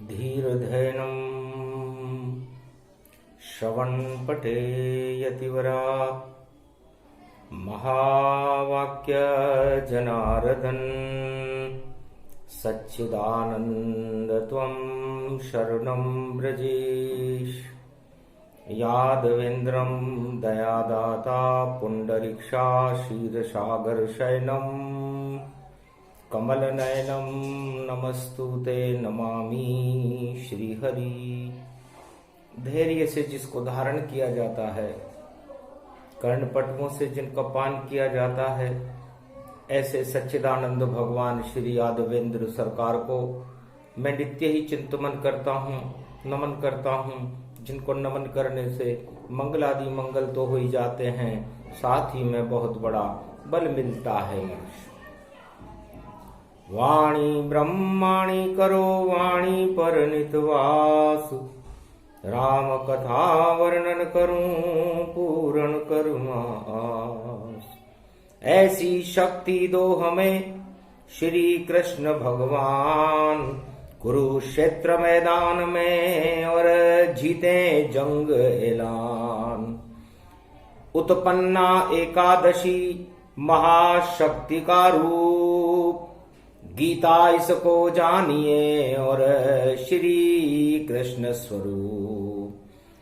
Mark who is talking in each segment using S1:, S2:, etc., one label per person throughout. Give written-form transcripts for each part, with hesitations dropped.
S1: धीरधैनं श्रवणपटे यतिवरा महावाक्यजनार्दन सच्चिदानंद त्वं शरणं व्रजेश। यादवेन्द्रं दयादाता पुंडरीक्षा क्षीरसागरशयनं कमलनयनं नमस्तुते नमामि श्रीहरि। धैर्य से जिसको धारण किया जाता है, कर्णपटकों से जिनका पान किया जाता है, ऐसे सच्चिदानंद भगवान श्री यादवेंद्र सरकार को मैं नित्य ही चिंतन करता हूँ, नमन करता हूँ। जिनको नमन करने से मंगलादि मंगल तो हो ही जाते हैं, साथ ही में बहुत बड़ा बल मिलता है। वाणी ब्रह्माणी करो वाणी पर नितवास, राम कथा वर्णन करूं पूर्ण करुणास। ऐसी शक्ति दो हमें श्री कृष्ण भगवान, कुरुक्षेत्र मैदान में और जीते जंग ऐलान। उत्पन्ना एकादशी महाशक्ति का रूप, गीता इसको जानिए और श्री कृष्ण स्वरूप।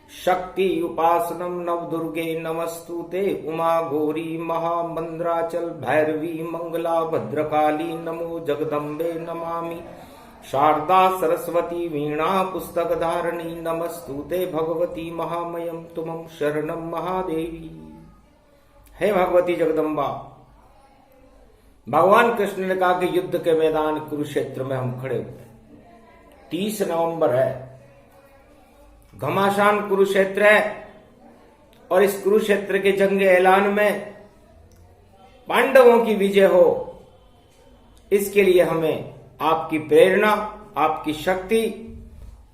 S1: शक्ति उपासनम नवदुर्गे नमस्तुते, उमा गौरी महामंद्राचल भैरवी मंगला भद्रकाली नमो जगदम्बे नमामि। शारदा सरस्वती वीणा पुस्तक धारणी नमस्तुते, भगवती महामयम तुमं शरणं महादेवी। हे भगवती जगदम्बा, भगवान कृष्ण ने कहा कि युद्ध के मैदान कुरुक्षेत्र में हम खड़े हुए। 30 नवंबर है, घमासान कुरुक्षेत्र है और इस कुरुक्षेत्र के जंग ऐलान में पांडवों की विजय हो, इसके लिए हमें आपकी प्रेरणा, आपकी शक्ति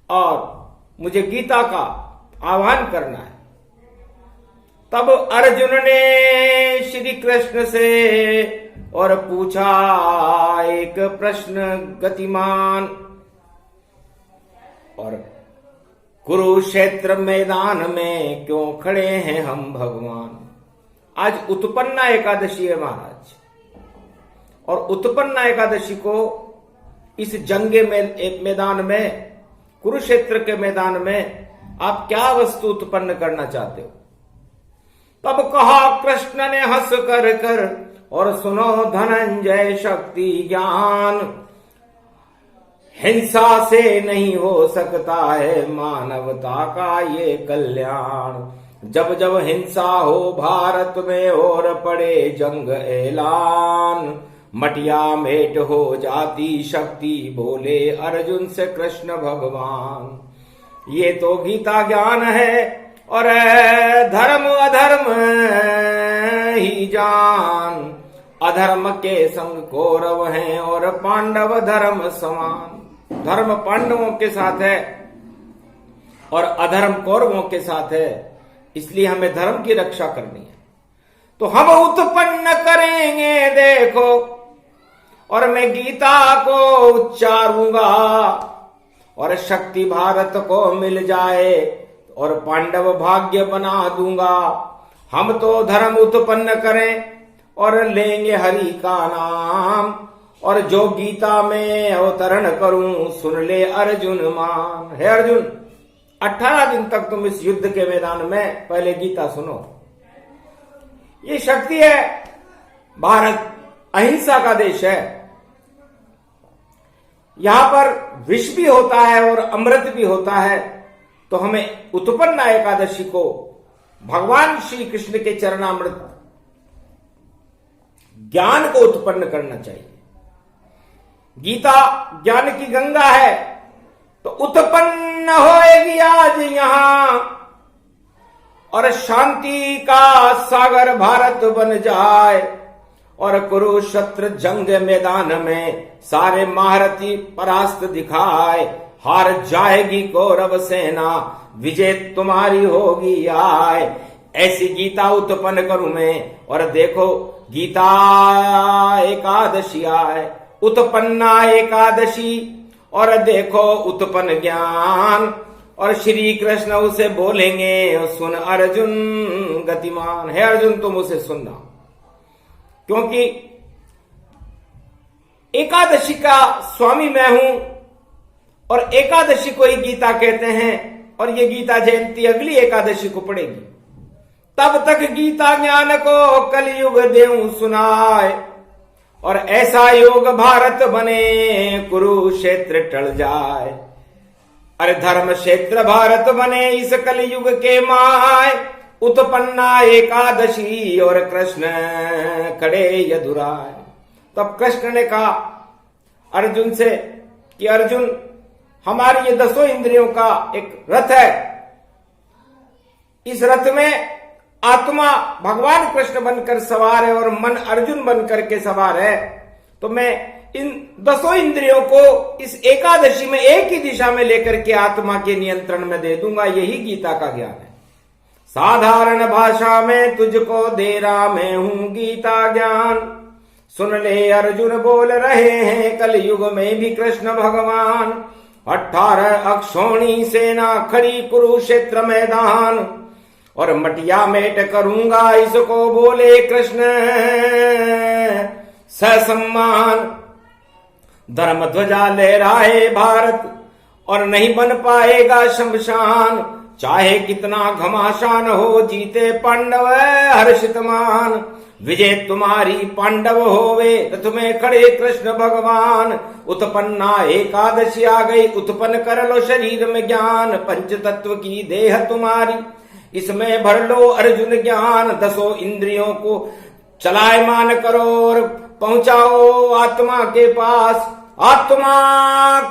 S1: और मुझे गीता का आह्वान करना है। तब अर्जुन ने श्री कृष्ण से और पूछा एक प्रश्न गतिमान, और कुरुक्षेत्र मैदान में क्यों खड़े हैं हम भगवान। आज उत्पन्ना एकादशी है महाराज, और उत्पन्ना एकादशी को इस जंगे मैदान में, कुरुक्षेत्र के मैदान में आप क्या वस्तु उत्पन्न करना चाहते हो। तब कहा कृष्ण ने हंस कर और सुनो धनंजय शक्ति ज्ञान, हिंसा से नहीं हो सकता है मानवता का ये कल्याण। जब जब हिंसा हो भारत में और पड़े जंग ऐलान, मटिया मेट हो जाती शक्ति बोले अर्जुन से कृष्ण भगवान। ये तो गीता ज्ञान है और धर्म अधर्म ही जान, अधर्म के संग कौरव हैं और पांडव धर्म समान। धर्म पांडवों के साथ है और अधर्म कौरवों के साथ है, इसलिए हमें धर्म की रक्षा करनी है। तो हम उत्पन्न करेंगे देखो, और मैं गीता को उच्चारूंगा और शक्ति भारत को मिल जाए और पांडव भाग्य बना दूंगा। हम तो धर्म उत्पन्न करें और लेंगे हरि का नाम, और जो गीता में अवतरण करूं सुन ले अर्जुन मान। हे अर्जुन, 18 दिन तक तुम इस युद्ध के मैदान में पहले गीता सुनो। ये शक्ति है। भारत अहिंसा का देश है, यहां पर विष भी होता है और अमृत भी होता है। तो हमें उत्पन्ना एकादशी को भगवान श्री कृष्ण के चरणामृत ज्ञान को उत्पन्न करना चाहिए। गीता ज्ञान की गंगा है, तो उत्पन्न होएगी आज यहां, और शांति का सागर भारत बन जाए। और कुरुक्षेत्र जंग मैदान में सारे महारथी परास्त दिखाए। हार जाएगी कौरव सेना, विजय तुम्हारी होगी आए। ऐसी गीता उत्पन्न करूं मैं, और देखो गीता एकादशी आए, उत्पन्ना एकादशी और देखो उत्पन्न ज्ञान। और श्री कृष्ण उसे बोलेंगे, सुन अर्जुन गतिमान। है अर्जुन, तुम उसे सुनना, क्योंकि एकादशी का स्वामी मैं हूं और एकादशी को ही गीता कहते हैं, और ये गीता जयंती अगली एकादशी को पड़ेगी। तब तक गीता ज्ञान को कलयुग देऊं सुनाए, और ऐसा योग भारत बने कुरुक्षेत्र टल जाए। अरे धर्म क्षेत्र भारत बने इस कलयुग के माय, उत्पन्ना एकादशी और कृष्ण खड़े यदुराय। तब कृष्ण ने कहा अर्जुन से कि अर्जुन, हमारी ये 10 इंद्रियों का एक रथ है, इस रथ में आत्मा भगवान कृष्ण बनकर सवार है और मन अर्जुन बनकर के सवार है। तो मैं इन 10 इंद्रियों को इस एकादशी में एक ही दिशा में लेकर के आत्मा के नियंत्रण में दे दूंगा। यही गीता का ज्ञान है। साधारण भाषा में तुझको दे रहा मैं हूं गीता ज्ञान। सुन ले अर्जुन बोल रहे हैं कलयुग में भी कृष्ण भगवान। 18 अक्षौणी सेना खड़ी कुरुक्षेत्र मैदान, और मटिया मेट करूंगा इसको बोले कृष्ण ससम्मान। धर्म ध्वजा लहराए भारत और नहीं बन पाएगा शमशान। चाहे कितना घमासान हो जीते पांडव हर्षित मान। विजय तुम्हारी पांडव होवे रथ में खड़े कृष्ण भगवान। उत्पन्ना एकादशी आ गई उत्पन्न कर लो शरीर में ज्ञान। पंच तत्व की देह तुम्हारी इसमें भर लो अर्जुन ज्ञान। 10 इंद्रियों को चलायमान करो और पहुंचाओ आत्मा के पास। आत्मा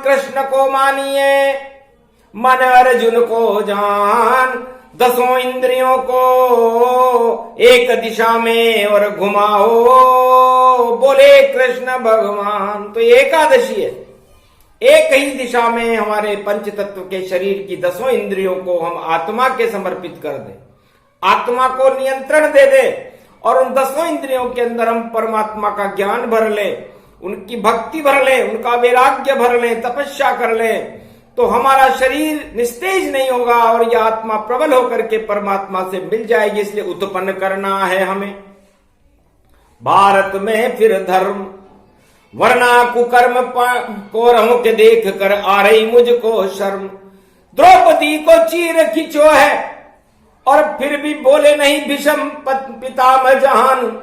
S1: कृष्ण को मानिए मन अर्जुन को जान। 10 इंद्रियों को एक दिशा में और घुमाओ बोले कृष्ण भगवान। तो एकादशी है, एक ही दिशा में हमारे पंच तत्व के शरीर की 10 इंद्रियों को हम आत्मा के समर्पित कर दें, आत्मा को नियंत्रण दे दे और उन 10 इंद्रियों के अंदर हम परमात्मा का ज्ञान भर लें, उनकी भक्ति भर लें, उनका वैराग्य भर लें, तपस्या कर लें, तो हमारा शरीर निस्तेज नहीं होगा और यह आत्मा प्रबल होकर के परमात्मा से मिल जाएगी। इसलिए उत्पन्न करना है हमें भारत में फिर धर्म, वरना कुकर्म कौरवों के देख कर आ रही मुझको शर्म। द्रौपदी को चीर खींचो है और फिर भी बोले नहीं भीष्म पितामह जहान।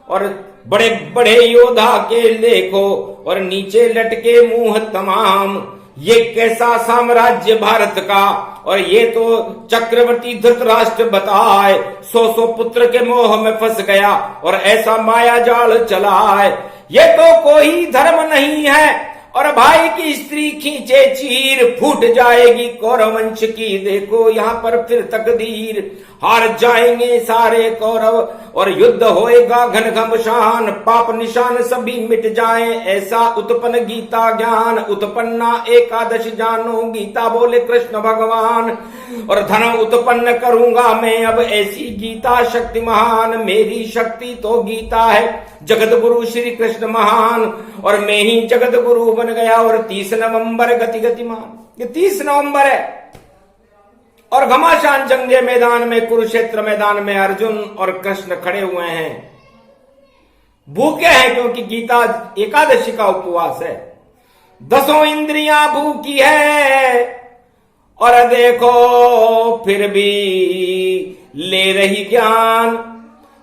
S1: और बड़े बड़े योद्धा के देखो और नीचे लटके मुंह तमाम। ये कैसा साम्राज्य भारत का, और ये तो चक्रवर्ती धृतराष्ट्र बताए। 100 पुत्र के मोह में फंस गया और ऐसा माया जाल चलाए। ये तो कोई धर्म नहीं है, और भाई की स्त्री खींचे चीर फूट जाएगी कौरव वंश की। देखो यहाँ पर फिर तकदीर, हार जाएंगे सारे कौरव और युद्ध होएगा घन घमशान। पाप निशान सभी मिट जाएं, ऐसा उत्पन्न गीता ज्ञान। उत्पन्ना एकादश जानो गुरु बोले कृष्ण भगवान। और धन उत्पन्न करूंगा मैं अब ऐसी गीता शक्ति महान। मेरी शक्ति तो गीता है, जगत गुरु श्री कृष्ण महान, और मैं ही जगत गुरु बन गया। और 30 नवंबर गति गतिमान, ये 30 नवंबर है और घमासान जंग मैदान में, कुरुक्षेत्र मैदान में अर्जुन और कृष्ण खड़े हुए हैं, भूखे हैं, क्योंकि गीता एकादशी का उपवास है। 10 इंद्रियां भूखी है और देखो फिर भी ले रही ज्ञान।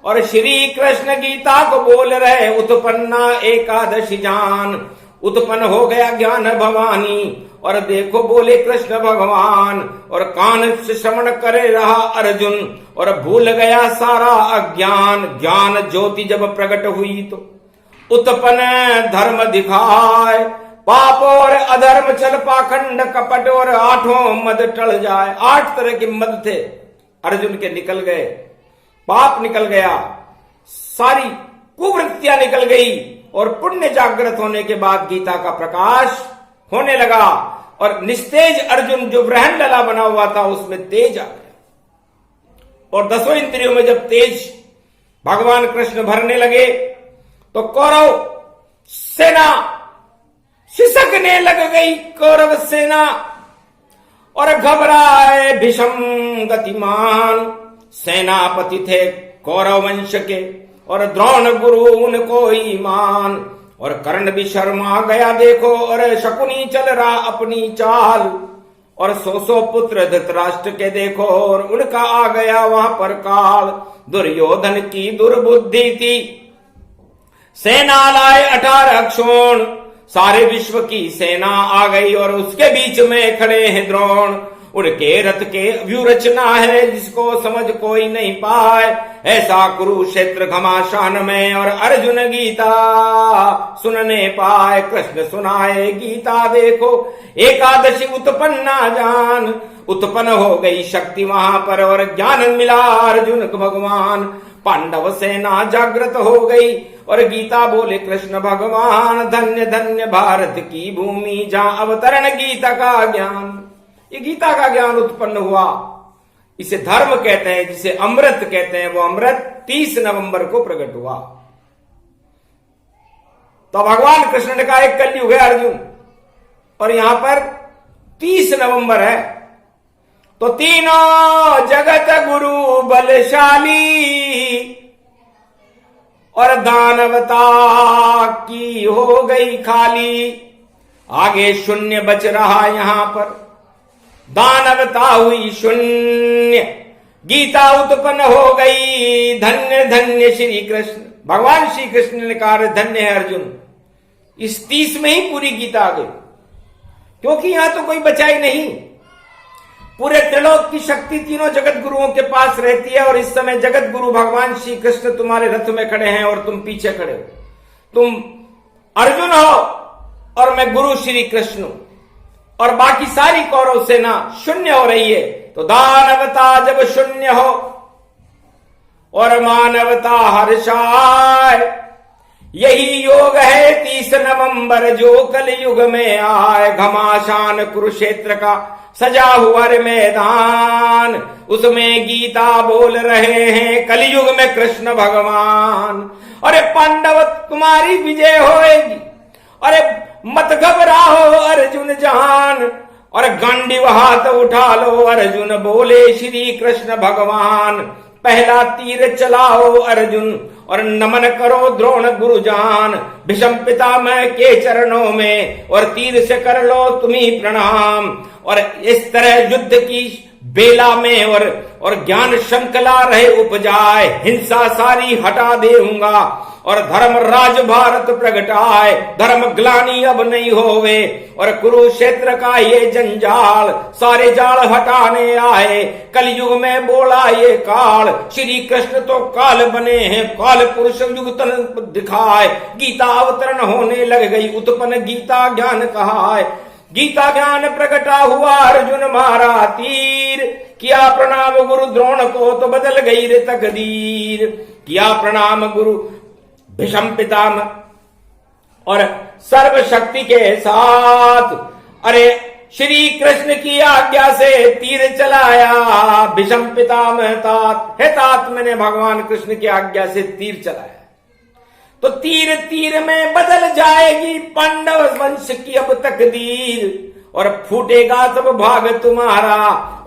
S1: और श्री कृष्ण गीता को बोल रहे उत्पन्ना एकादशी जान। उत्पन्न हो गया ज्ञान भवानी, और देखो बोले कृष्ण भगवान। और कान से श्रवण करे रहा अर्जुन, और भूल गया सारा अज्ञान। ज्ञान ज्योति जब प्रकट हुई तो उत्पन्न धर्म दिखाए। पाप और अधर्म चल पाखंड कपट और 8 मद टल जाए। 8 तरह के मद थे अर्जुन के, निकल गए। पाप निकल गया, सारी कुवृत्तियां निकल गई, और पुण्य जागृत होने के बाद गीता का प्रकाश होने लगा। और निस्तेज अर्जुन जो ब्रह्म लला बना हुआ था उसमें तेज आ गया। और 10 इंद्रियों में जब तेज भगवान कृष्ण भरने लगे तो कौरव सेना सिसकने लग गई कौरव सेना और घबराए भीषम गतिमान। सेनापति थे कौरव वंश के और द्रोण गुरु उनको ही मान। और कर्ण भी शर्मा गया देखो और शकुनी चल रहा अपनी चाल। और 100 पुत्र धृतराष्ट्र के देखो और उनका आ गया वहां पर काल। दुर्योधन की दुर्बुद्धि थी सेना लाए 18 अक्षोण। सारे विश्व की सेना आ गई और उसके बीच में खड़े हैं द्रोण। उनके रथ के व्यूरचना है जिसको समझ कोई नहीं पाए। ऐसा कुरुक्षेत्र घमासान में और अर्जुन गीता सुनने पाए। कृष्ण सुनाए गीता देखो एकादशी उत्पन्ना जान। उत्पन्न हो गई शक्ति वहां पर और ज्ञान मिला अर्जुन को भगवान। पांडव सेना जागृत हो गई और गीता बोले कृष्ण भगवान। धन्य धन्य भारत की भूमि जहां अवतरण गीता का ज्ञान। ये गीता का ज्ञान उत्पन्न हुआ। इसे धर्म कहते हैं, जिसे अमृत कहते हैं। वो अमृत 30 नवंबर को प्रकट हुआ। तो भगवान कृष्ण ने कहा एक कलयुग है अर्जुन और यहां पर 30 नवंबर है। तो तीनों जगत गुरु बलशाली और दानवता की हो गई खाली। आगे शून्य बच रहा यहां पर, दानवता हुई शून्य। गीता उत्पन्न हो गई। धन्य धन्य श्री कृष्ण। भगवान श्री कृष्ण ने कहा धन्य है अर्जुन। इस 30 में ही पूरी गीता आ गई, क्योंकि यहां तो कोई बचा ही नहीं। पूरे त्रिलोक की शक्ति तीनों जगत गुरुओं के पास रहती है। और इस समय जगत गुरु भगवान श्री कृष्ण तुम्हारे रथ में खड़े हैं और तुम पीछे खड़े हो। तुम अर्जुन हो और मैं गुरु श्री कृष्ण हूं और बाकी सारी कौरव सेना शून्य हो रही है। तो दानवता जब शून्य हो और मानवता हर्षाए, यही योग है 30 नवंबर जो कल युग में आए। घमासान कुरुक्षेत्र का सजा हुआ मैदान, उसमें गीता बोल रहे हैं कलयुग में कृष्ण भगवान। अरे पांडव तुम्हारी विजय होएगी, अरे मत घबराओ अर्जुन जान। और गांडीव हाथ उठा लो अर्जुन बोले श्री कृष्ण भगवान। पहला तीर चलाओ अर्जुन और नमन करो द्रोण गुरुजान। भीष्म पितामह के चरणों में और तीर से कर लो तुम्ही प्रणाम। और इस तरह युद्ध की बेला में और ज्ञान श्रृंखला रहे उपजाए। हिंसा सारी हटा देऊंगा और धर्म राज भारत प्रगटाए। धर्म ग्लानि अब नहीं होवे और कुरुक्षेत्र का ये जंजाल सारे जाल हटाने आए। कलयुग में बोला ये काल, श्री कृष्ण तो काल बने हैं। काल पुरुष युग तन दिखाए। गीता अवतरण होने लग गई, उत्पन्न गीता ज्ञान कहाए। गीता ज्ञान प्रकटा हुआ अर्जुन मारा तीर। किया प्रणाम गुरु द्रोण को तो बदल गई रे तकदीर। किया प्रणाम गुरु भीष्म पितामह और सर्व शक्ति के साथ। अरे श्री कृष्ण की आज्ञा से तीर चलाया भीष्म पितामह तात। हे तात मैंने भगवान कृष्ण की आज्ञा से तीर चलाया। तो तीर तीर में बदल जाएगी पांडव वंश की अब तकदीर। और फूटेगा तब भाग तुम्हारा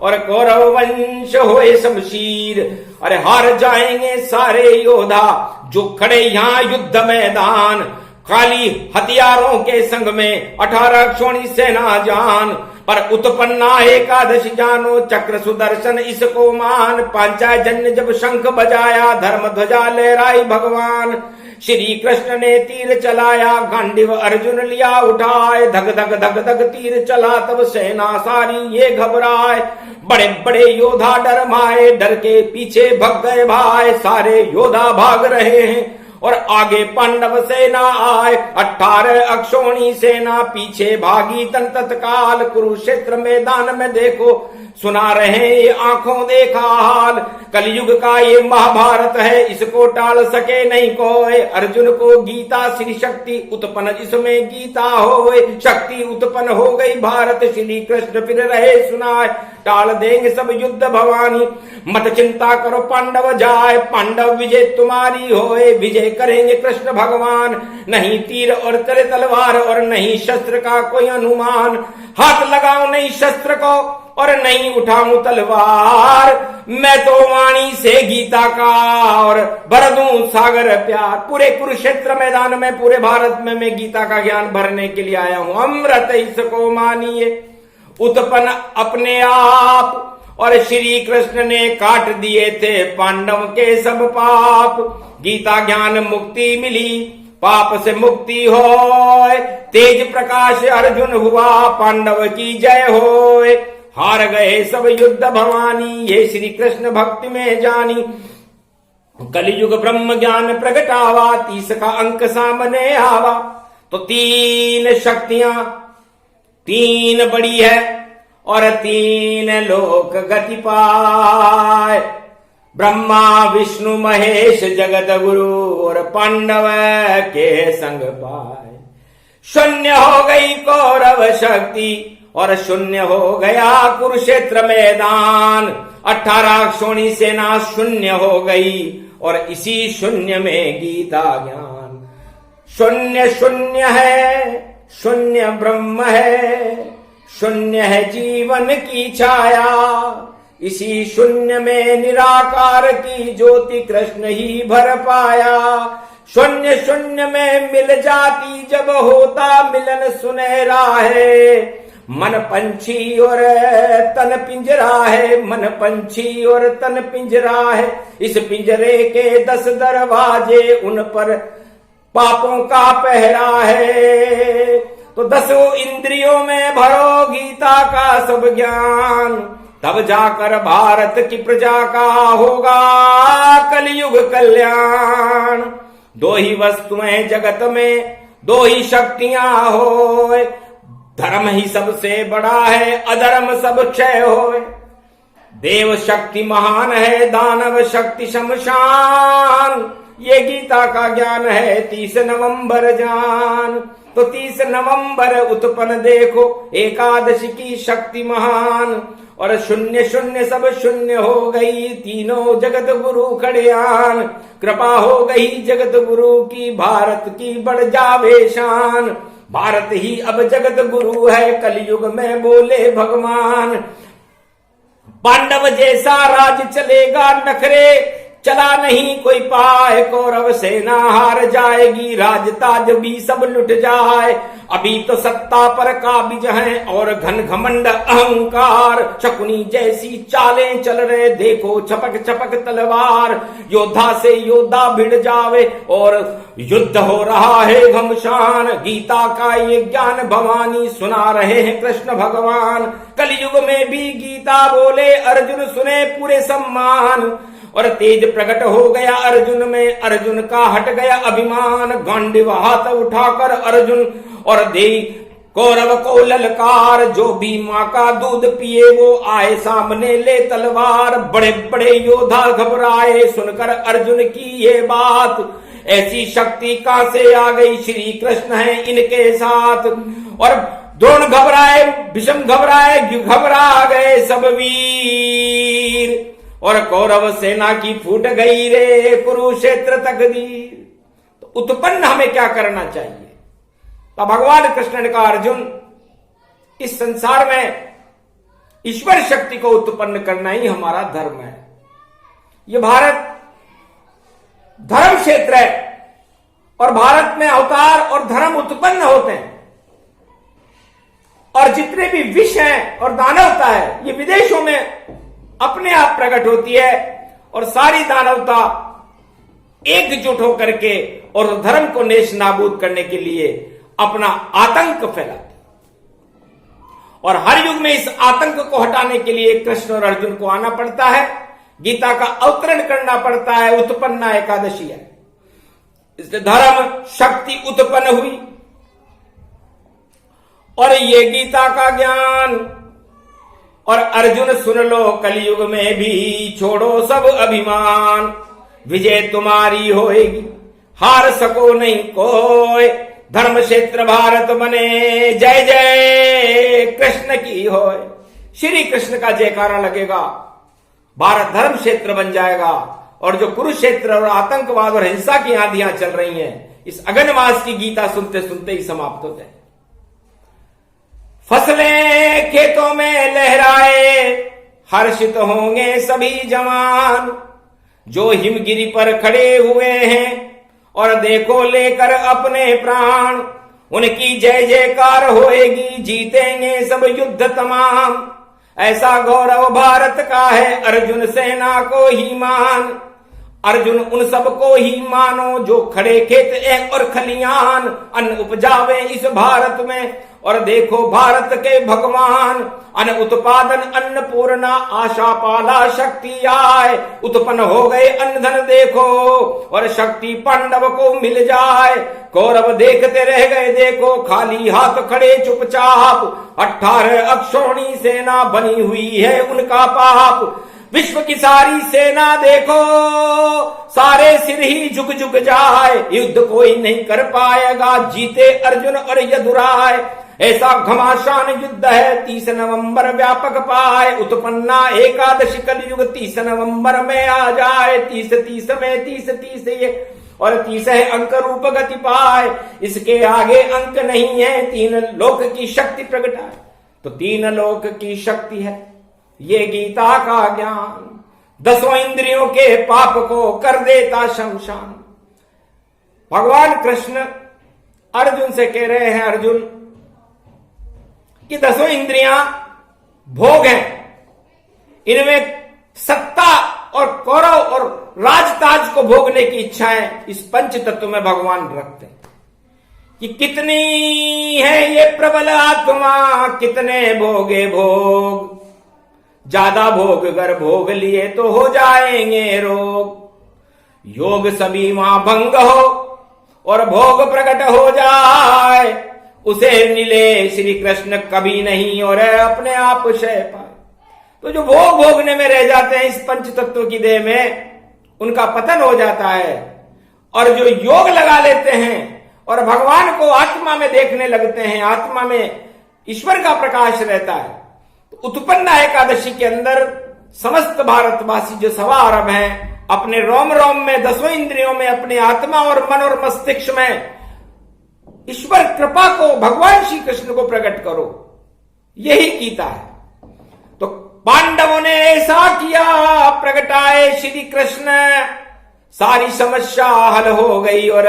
S1: और कौरव वंश होए शमशीर। अरे हार जाएंगे सारे योद्धा जो खड़े यहाँ युद्ध मैदान। खाली हथियारों के संग में 18 क्षोणी सेना जान। पर उत्पन्ना एकादशी जानो चक्र सुदर्शन इसको मान। पांचाजन्य जब शंख बजाया धर्म ध्वजा लहराई भगवान। श्री कृष्ण ने तीर चलाया गांडीव अर्जुन लिया उठाए। धग धग धग धग तीर चला तब सेना सारी ये घबराए। बड़े बड़े योद्धा डर माए, डर के पीछे भग गए भाई। सारे योद्धा भाग रहे हैं और आगे पांडव सेना आए। 18 अक्षोणी सेना पीछे भागी तन तत्काल। कुरुक्षेत्र मैदान में देखो सुना रहे ये आंखों देखा हाल। कलयुग का ये महाभारत है, इसको टाल सके नहीं कोई। अर्जुन को गीता श्री शक्ति उत्पन्न जिसमें गीता होए। शक्ति उत्पन्न हो गई भारत श्री कृष्ण फिर रहे सुनाए। टाल देंगे सब युद्ध भवानी। मत चिंता करो पांडव जाए, पांडव विजय तुम्हारी होए, विजय करेंगे कृष्ण भगवान। नहीं तीर और चले तलवार और नहीं शस्त्र का कोई अनुमान, हाथ लगाओ नहीं शस्त्र को और नहीं उठाऊं तलवार। मैं तो वाणी से गीता का और भर दूं सागर प्यार। पूरे कुरुक्षेत्र मैदान में, पूरे भारत में मैं गीता का ज्ञान भरने के लिए आया हूं। अमृत इसको मानिए उत्पन्न अपने आप, और श्री कृष्ण ने काट दिए थे पांडव के सब पाप। गीता ज्ञान मुक्ति मिली, पाप से मुक्ति होए, तेज प्रकाश अर्जुन हुआ, पांडव की जय होए। हार गए सब युद्ध भवानी, ये श्री कृष्ण भक्ति में जानी। कलयुग ब्रह्म ज्ञान प्रगटावा, 30 का अंक सामने आवा। तो 3 शक्तियां, 3 बड़ी है और 3 लोक गति पाए। ब्रह्मा विष्णु महेश जगत गुरु और पांडव के संग पाए। शून्य हो गई कौरव शक्ति और शून्य हो गया कुरुक्षेत्र मैदान। 18 क्षोणी सेना शून्य हो गई और इसी शून्य में गीता ज्ञान। शून्य शून्य है, शून्य ब्रह्म है, शून्य है जीवन की छाया। इसी शून्य में निराकार की ज्योति कृष्ण ही भर पाया। शून्य शून्य में मिल जाती जब होता मिलन सुनहरा है। मन पंछी और तन पिंजरा है, मन पंछी और तन पिंजरा है। इस पिंजरे के 10 दरवाजे, उन पर पापों का पहरा है। तो 10 इंद्रियों में भरो गीता का सब ज्ञान, तब जाकर भारत की प्रजा का होगा कलयुग कल्याण। 2 ही वस्तुएं जगत में, 2 ही शक्तियां होए। धर्म ही सबसे बड़ा है, अधर्म सब क्षय होए। देव शक्ति महान है, दानव शक्ति शमशान। ये गीता का ज्ञान है, 30 नवंबर जान। तो 30 नवंबर उत्पन्न देखो एकादशी की शक्ति महान। और शून्य शून्य सब शून्य हो गई, तीनों जगत गुरु खड़ियान। कृपा हो गई जगत गुरु की, भारत की बढ़ जावे शान। भारत ही अब जगत गुरु है, कलयुग में बोले भगवान। पांडव जैसा राज चलेगा, नखरे चला नहीं कोई पाए। कौरव सेना हार जाएगी, राजताज भी सब लुट जाए। अभी तो सत्ता पर काबिज हैं और घन घमंड अहंकार। शकुनी जैसी चालें चल रहे, देखो छपक छपक तलवार। योद्धा से योद्धा भिड़ जावे और युद्ध हो रहा है घमशान। गीता का ये ज्ञान भवानी सुना रहे हैं कृष्ण भगवान। कलयुग में भी गीता बोले अर्जुन सुने पूरे सम्मान। और तेज प्रकट हो गया अर्जुन में, अर्जुन का हट गया अभिमान। गांडीव हाथ उठाकर अर्जुन और दे कौरव को ललकार। जो भी माँ का दूध पिए वो आए सामने ले तलवार। बड़े बड़े योद्धा घबराए सुनकर अर्जुन की ये बात। ऐसी शक्ति कहां से आ गई, श्री कृष्ण है इनके साथ। और द्रोण घबराए, भीष्म घबराए, घबरा गए सब वीर। और कौरव सेना की फूट गई रे कुरुक्षेत्र तकदीर। तो उत्पन्न हमें क्या करना चाहिए? तो भगवान कृष्ण ने कहा अर्जुन, इस संसार में ईश्वर शक्ति को उत्पन्न करना ही हमारा धर्म है। यह भारत धर्म क्षेत्र है और भारत में अवतार और धर्म उत्पन्न होते हैं। और जितने भी विष हैं और दानवता है, ये विदेशों में अपने आप प्रकट होती है। और सारी दानवता एकजुट होकर के और धर्म को नेश नाबूद करने के लिए अपना आतंक फैलाती। और हर युग में इस आतंक को हटाने के लिए कृष्ण और अर्जुन को आना पड़ता है, गीता का अवतरण करना पड़ता है। उत्पन्ना एकादशी है, इससे धर्म शक्ति उत्पन्न हुई। और ये गीता का ज्ञान। और अर्जुन सुन लो कलयुग में भी छोड़ो सब अभिमान। विजय तुम्हारी होएगी, हार सको नहीं कोई। धर्म क्षेत्र भारत बने, जय जय कृष्ण की होए। श्री कृष्ण का जयकारा लगेगा, भारत धर्म क्षेत्र बन जाएगा। और जो कुरुक्षेत्र और आतंकवाद और हिंसा की आंधियां चल रही हैं, इस अगन मास की गीता सुनते सुनते ही समाप्त हो जाए। फसलें खेतों में लहराए, हर्षित होंगे सभी जवान, जो हिमगिरी पर खड़े हुए हैं और देखो लेकर अपने प्राण, उनकी जय जयकार होएगी, जीतेंगे सब युद्ध तमाम। ऐसा गौरव भारत का है, अर्जुन सेना को ही मान। अर्जुन उन सबको ही मानो, जो खड़े खेत और खलियान, अन्न उपजावे इस भारत में। और देखो भारत के भगवान, अन्न उत्पादन अन्नपूर्णा, आशा पाला शक्ति आए, उत्पन्न हो गए अन्न धन देखो, और शक्ति पांडव को मिल जाए। कौरव देखते रह गए देखो, खाली हाथ खड़े चुपचाप, 18 अक्षौणी सेना बनी हुई है उनका पाप। विश्व की सारी सेना देखो, सारे सिर ही झुक झुक जाए, युद्ध कोई नहीं कर पाएगा, जीते अर्जुन और यदुराय। ऐसा घमासान युद्ध है, 30 नवंबर व्यापक पाए, उत्पन्ना एकादशी कलयुग 30 नवंबर में आ जाए। 30 में 30 ये और 30 है अंक रूप गति पाए, इसके आगे अंक नहीं है, 3 लोक की शक्ति प्रकट है। तो 3 लोक की शक्ति है ये गीता का ज्ञान, 10 इंद्रियों के पाप को कर देता शमशान। भगवान कृष्ण अर्जुन से कह रहे हैं, अर्जुन कि 10 इंद्रियां भोग हैं, इनमें सत्ता और कौरव और राजताज को भोगने की इच्छाएं इस पंच तत्व में भगवान रखते हैं। कि कितनी है ये प्रबल आत्मा, कितने भोगे भोग, ज्यादा भोग अगर भोग लिए तो हो जाएंगे रोग। योग सभी वहां भंग हो और भोग प्रकट हो जाए, उसे मिले श्री कृष्ण कभी नहीं और अपने आप क्षय पाए। तो जो भोग भोगने में रह जाते हैं इस पंच तत्व की देह में, उनका पतन हो जाता है। और जो योग लगा लेते हैं और भगवान को आत्मा में देखने लगते हैं, आत्मा में ईश्वर का प्रकाश रहता है। तो उत्पन्ना एकादशी के अंदर समस्त भारतवासी जो 1.25 अरब हैं, अपने रोम रोम में 10 इंद्रियों में, अपने आत्मा और मन और मस्तिष्क में ईश्वर कृपा को, भगवान श्री कृष्ण को प्रकट करो, यही गीता है। तो पांडवों ने ऐसा किया, प्रगटाए श्री कृष्ण, सारी समस्या हल हो गई और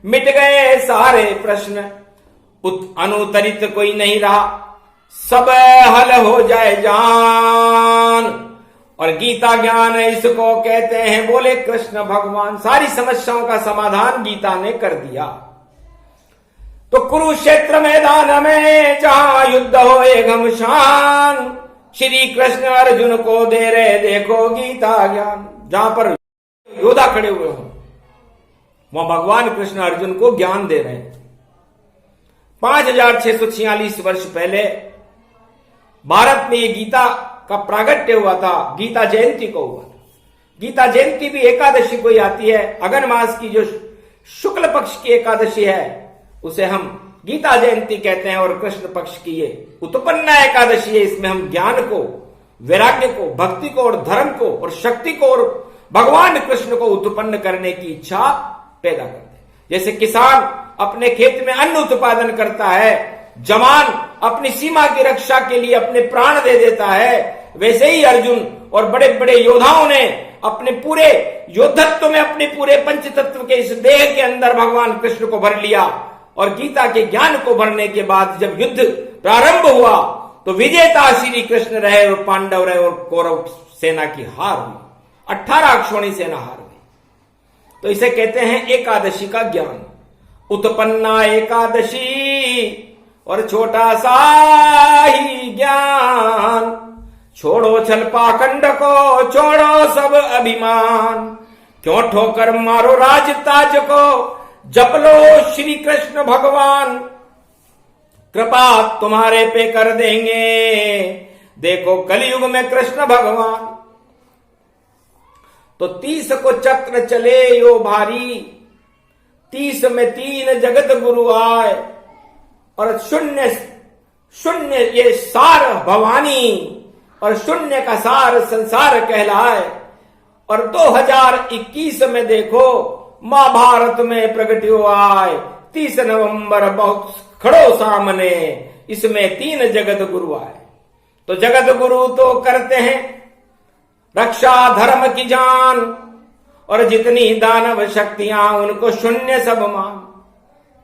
S1: मिट गए सारे प्रश्न। अनुतरित कोई नहीं रहा, सब हल हो जाए जान। और गीता ज्ञान इसको कहते हैं, बोले कृष्ण भगवान। सारी समस्याओं का समाधान गीता ने कर दिया। तो कुरुक्षेत्र मैदान में जहां युद्ध होए घमसान, श्री कृष्ण अर्जुन को दे रहे देखो गीता ज्ञान। जहां पर योद्धा खड़े हुए हो वहां भगवान कृष्ण अर्जुन को ज्ञान दे रहे हैं। 5646 वर्ष पहले भारत में ये गीता का प्रागट्य हुआ था, गीता जयंती को हुआ था। गीता जयंती भी एकादशी को ही आती है। अगन मास की जो शुक्ल पक्ष की एकादशी है उसे हम गीता जयंती कहते हैं, और कृष्ण पक्ष की ये उत्पन्ना एकादशी है। इसमें हम ज्ञान को, वैराग्य को, भक्ति को और धर्म को और शक्ति को और भगवान कृष्ण को उत्पन्न करने की इच्छा पैदा करते हैं। जैसे किसान अपने खेत में अन्न उत्पादन करता है, जवान अपनी सीमा की रक्षा के लिए अपने प्राण दे देता है, वैसे ही अर्जुन और बड़े बड़े योद्धाओं ने अपने पूरे योद्धत्व में अपने पूरे पंच तत्व के इस देह के अंदर भगवान कृष्ण को भर लिया। और गीता के ज्ञान को भरने के बाद जब युद्ध प्रारंभ हुआ तो विजेता श्री कृष्ण रहे और पांडव रहे, और कौरव सेना की हार हुई, 18 अक्षौणी सेना हार गई। तो इसे कहते हैं एकादशी का ज्ञान। उत्पन्ना एकादशी और छोटा सा ही ज्ञान, छोड़ो छल पाखंड को, छोड़ो सब अभिमान, क्यों ठोकर मारो राज ताज को, जप लो श्री कृष्ण भगवान, कृपा तुम्हारे पे कर देंगे, देखो कलयुग में कृष्ण भगवान। तो 30 को चक्र चले यो भारी, 30 में 3 जगत गुरु आए, और शून्य शून्य ये सार भवानी और शून्य का सार संसार कहलाए। और 2021 में देखो महाभारत में प्रकट आए 30 नवंबर बहुत खड़ो सामने, इसमें 3 जगत गुरु आए। तो जगत गुरु तो करते हैं रक्षा धर्म की जान, और जितनी दानव शक्तियां उनको शून्य सब मान।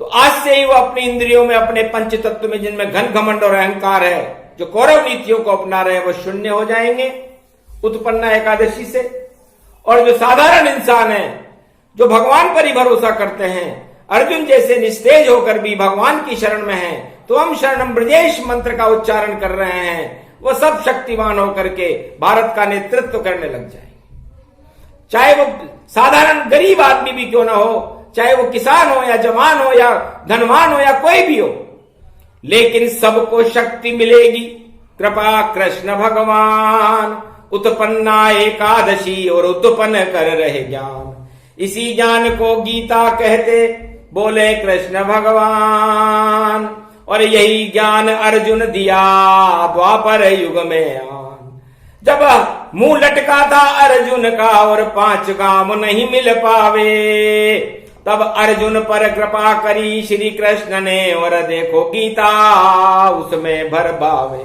S1: तो आज से ही वो अपनी इंद्रियों में, अपने पंच तत्व में जिनमें घन घमंड और अहंकार है, जो कौरव नीतियों को अपना रहे हैं, वो शून्य हो जाएंगे उत्पन्ना एकादशी से। और जो साधारण इंसान है, जो भगवान पर ही भरोसा करते हैं, अर्जुन जैसे निस्तेज होकर भी भगवान की शरण में हैं, तो हम शरणम ब्रजेश मंत्र का उच्चारण कर रहे हैं, वो सब शक्तिवान होकर के भारत का नेतृत्व करने लग जाए। चाहे वो साधारण गरीब आदमी भी क्यों ना हो, चाहे वो किसान हो या जवान हो या धनवान हो या कोई भी हो, लेकिन सबको शक्ति मिलेगी। कृपा कृष्ण भगवान उत्पन्ना एकादशी और उत्पन्न कर रहे ज्ञान। इसी ज्ञान को गीता कहते बोले कृष्ण भगवान, और यही ज्ञान अर्जुन दिया द्वापर युग में आन। जब मुंह लटका था अर्जुन का और 5 काम नहीं मिल पावे, तब अर्जुन पर कृपा करी श्री कृष्ण ने, और देखो गीता उसमें भर पावे।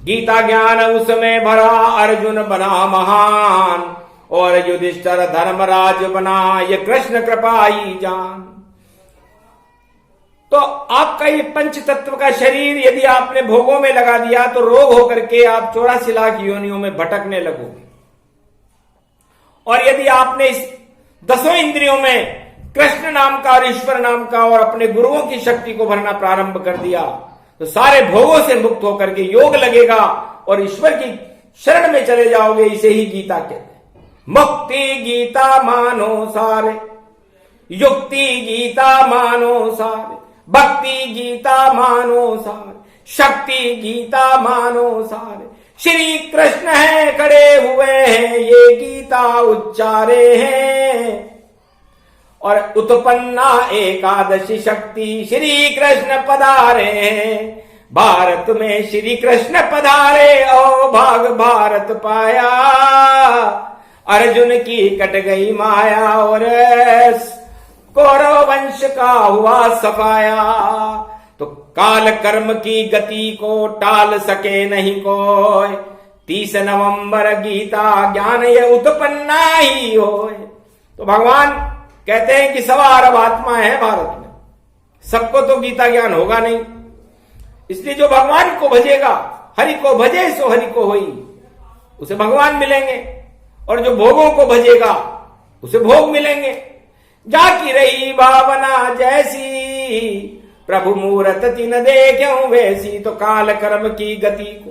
S1: गीता ज्ञान उसमें भरा, अर्जुन बना महान, और युधिष्ठिर धर्मराज बना, ये कृष्ण कृपा ही जान। तो आपका ये पंच तत्व का शरीर यदि आपने भोगों में लगा दिया, तो रोग होकर के आप 84 लाख योनियों में भटकने लगोगे। और यदि आपने इस 10 इंद्रियों में कृष्ण नाम का और ईश्वर नाम का और अपने गुरुओं की शक्ति को भरना प्रारंभ कर दिया, तो सारे भोगों से मुक्त होकर के योग लगेगा और ईश्वर की शरण में चले जाओगे। इसे ही गीता कहते हैं। मुक्ति गीता मानो सारे, युक्ति गीता मानो सारे, भक्ति गीता मानो सारे, शक्ति गीता मानो सारे। श्री कृष्ण है खड़े हुए हैं, ये गीता उच्चारे हैं। और उत्पन्ना एकादशी शक्ति श्री कृष्ण पधारे हैं। भारत में श्री कृष्ण पधारे, ओ भाग भारत पाया। अर्जुन की कट गई माया और कौरव वंश का हुआ सफाया। तो काल कर्म की गति को टाल सके नहीं कोई, 30 नवंबर गीता ज्ञान ये उत्पन्ना ही होए। तो भगवान कहते हैं कि 1.25 अरब आत्मा है भारत में, सबको तो गीता ज्ञान होगा नहीं। इसलिए जो भगवान को भजेगा, हरि को भजे सो हरि को होई, उसे भगवान मिलेंगे। और जो भोगों को भजेगा उसे भोग मिलेंगे। जाकी रही भावना जैसी, प्रभु मूरत तिन देख्यूं वैसी। तो काल कर्म की गति को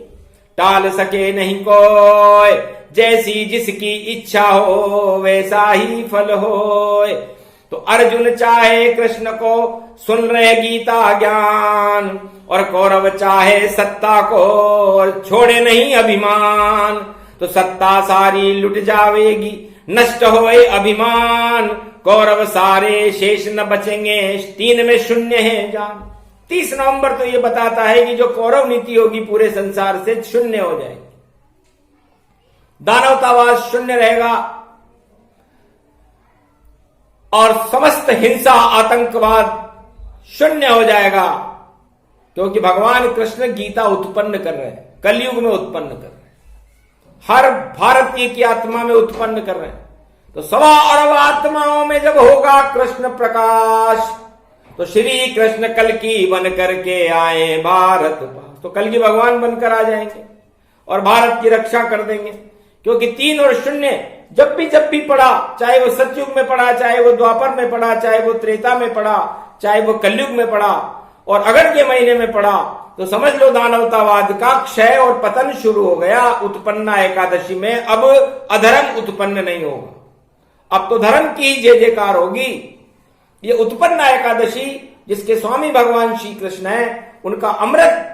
S1: टाल सके नहीं कोई, जैसी जिसकी इच्छा हो वैसा ही फल होए। तो अर्जुन चाहे कृष्ण को सुन रहे गीता ज्ञान, और कौरव चाहे सत्ता को और छोड़े नहीं अभिमान। तो सत्ता सारी लुट जावेगी, नष्ट होए अभिमान। कौरव सारे शेष न बचेंगे, 3 में शून्य है जान। 30 नवंबर तो ये बताता है कि जो कौरव नीति होगी पूरे संसार से शून्य हो जाएगी। दानवतावाद शून्य रहेगा और समस्त हिंसा आतंकवाद शून्य हो जाएगा, क्योंकि भगवान कृष्ण गीता उत्पन्न कर रहे हैं, कलयुग में उत्पन्न कर रहे हैं, हर भारतीय की आत्मा में उत्पन्न कर रहे हैं। तो 1.25 अरब आत्माओं में जब होगा कृष्ण प्रकाश, तो श्री कृष्ण कल की बन करके आए भारत पास। तो कल की भगवान बनकर आ जाएंगे और भारत की रक्षा कर देंगे। क्योंकि 3 और 0 जब भी पढ़ा, चाहे वो सतयुग में पढ़ा, चाहे वो द्वापर में पढ़ा, चाहे वो त्रेता में पढ़ा, चाहे वो कलयुग में पढ़ा, और अगर के महीने में पढ़ा, तो समझ लो दानवतावाद का क्षय और पतन शुरू हो गया। उत्पन्ना एकादशी में अब अधर्म उत्पन्न नहीं होगा, अब तो धर्म की जय जयकार होगी। ये उत्पन्ना एकादशी जिसके स्वामी भगवान श्री कृष्ण है, उनका अमृत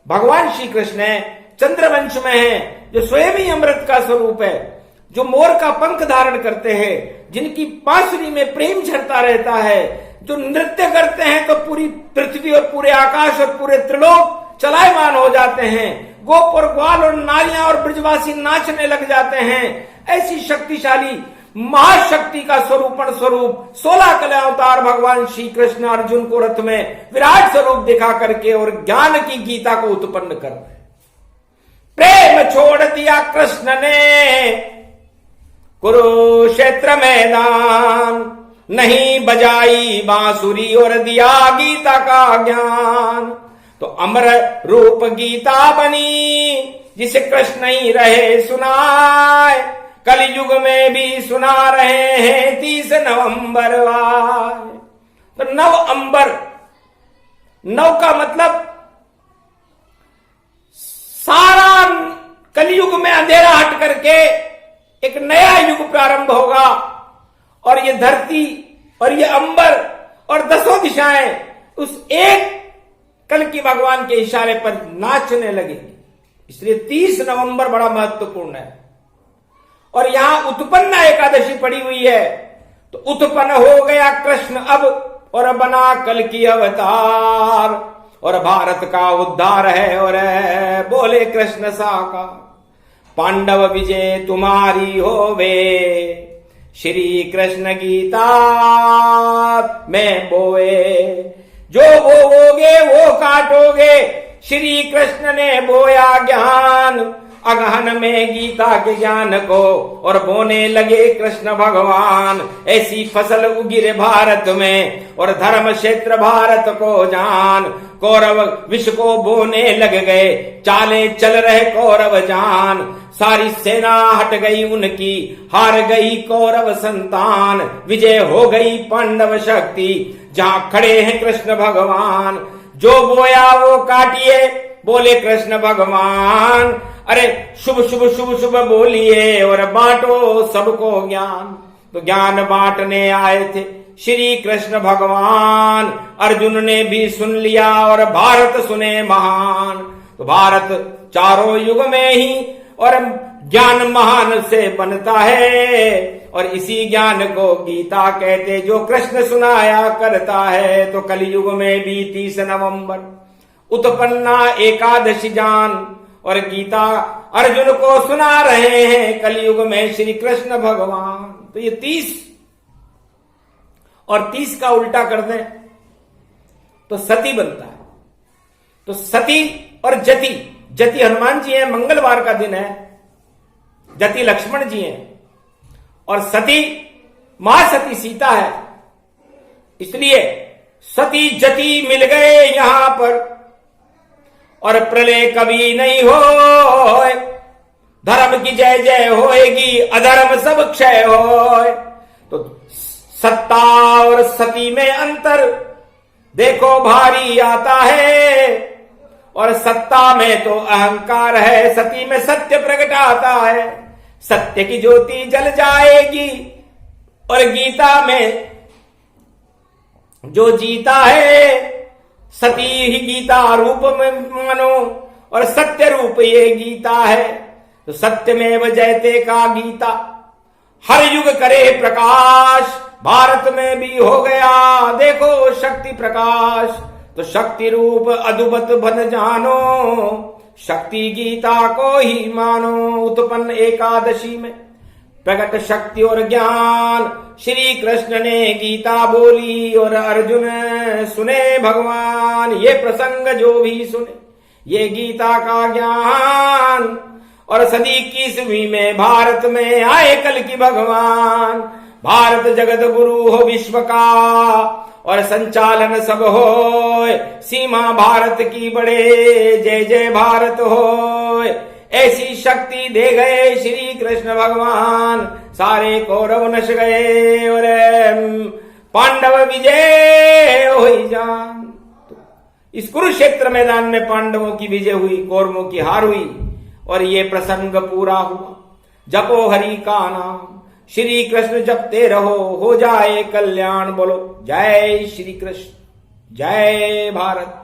S1: भगवान श्री कृष्ण है, चंद्रवंश में है, जो स्वयं ही अमृत का स्वरूप है, जो मोर का पंख धारण करते हैं, जिनकी बांसुरी में प्रेम झरता रहता है, जो नृत्य करते हैं तो पूरी पृथ्वी और पूरे आकाश और पूरे त्रिलोक चलायमान हो जाते हैं, गोप और ग्वाल और नारियां और ब्रजवासी नाचने लग जाते हैं। ऐसी शक्तिशाली महाशक्ति का स्वरूप 16 कला अवतार भगवान श्री कृष्ण अर्जुन को रथ में विराट स्वरूप दिखा करके और ज्ञान की गीता को उत्पन्न कर रहे। प्रेम छोड़ दिया कृष्ण ने कुरुक्षेत्र मैदान, नहीं बजाई बांसुरी और दिया गीता का ज्ञान। तो अमर रूप गीता बनी जिसे कृष्ण ही रहे सुनाए, कलयुग में भी सुना रहे हैं 30 नवंबर आए। तो नवंबर, नव का मतलब सारा कलयुग में अंधेरा हट करके एक नया युग प्रारंभ होगा और ये धरती और ये अंबर और 10 दिशाएं उस एक कल की भगवान के इशारे पर नाचने लगेगी। इसलिए 30 नवंबर बड़ा महत्वपूर्ण है। और यहां उत्पन्न एकादशी पड़ी हुई है, तो उत्पन्न हो गया कृष्ण अब और बना कल की अवतार, और भारत का उद्धार है और बोले कृष्ण साकार। पांडव विजय तुम्हारी होवे, श्री कृष्ण गीता में बोए, जो बोओगे वो काटोगे, श्री कृष्ण ने बोया ज्ञान अगहन में गीता के ज्ञान को, और बोने लगे कृष्ण भगवान। ऐसी फसल उगी रे भारत में और धर्म क्षेत्र भारत को जान। कौरव विष को बोने लग गए, चाले चल रहे कौरव जान। सारी सेना हट गई उनकी, हार गई कौरव संतान। विजय हो गई पांडव शक्ति, जहां खड़े हैं कृष्ण भगवान। जो बोया वो काटिए, बोले कृष्ण भगवान। अरे शुभ शुभ शुभ शुभ बोलिए और बांटो सबको ज्ञान। तो ज्ञान बांटने आए थे श्री कृष्ण भगवान। अर्जुन ने भी सुन लिया और भारत सुने महान। तो भारत चारों युग में ही और ज्ञान महान से बनता है, और इसी ज्ञान को गीता कहते जो कृष्ण सुनाया करता है। तो कलयुग में भी 30 नवंबर उत्पन्ना एकादशी जान, और गीता अर्जुन को सुना रहे हैं कलयुग में श्री कृष्ण भगवान। तो ये 30 और 30 का उल्टा कर दें तो सती बनता है। तो सती और जति, जति हनुमान जी हैं, मंगलवार का दिन है। जति लक्ष्मण जी हैं और सती महासती सीता है। इसलिए सती जति मिल गए यहां पर, और प्रलय कभी नहीं हो। धर्म की जय जय होएगी, अधर्म सब क्षय होए। तो सत्ता और सती में अंतर देखो भारी आता है, और सत्ता में तो अहंकार है, सती में सत्य प्रकट आता है। सत्य की ज्योति जल जाएगी, और गीता में जो जीता है सती ही गीता रूप में मानो, और सत्य रूप ये गीता है। तो सत्यमेव जयते का गीता हर युग करे प्रकाश। भारत में भी हो गया देखो शक्ति प्रकाश। तो शक्ति रूप अद्भुत बन जानो, शक्ति गीता को ही मानो। उत्पन्न एकादशी में प्रकट शक्ति और ज्ञान, श्री कृष्ण ने गीता बोली और अर्जुन सुने भगवान। ये प्रसंग जो भी सुने ये गीता का ज्ञान, और सदी 21वीं में भारत में आए कल की भगवान। भारत जगत गुरु हो विश्व का, और संचालन सब हो, सीमा भारत की बढ़े, जय जय भारत हो। ऐसी शक्ति दे गए श्री कृष्ण भगवान, सारे कौरव नश गए और पांडव विजय हो जान। इस कुरुक्षेत्र मैदान में पांडवों की विजय हुई, कौरवों की हार हुई, और ये प्रसंग पूरा हुआ। जपो हरि का नाम, श्री कृष्ण जपते रहो, हो जाए कल्याण। बोलो जय श्री कृष्ण, जय भारत।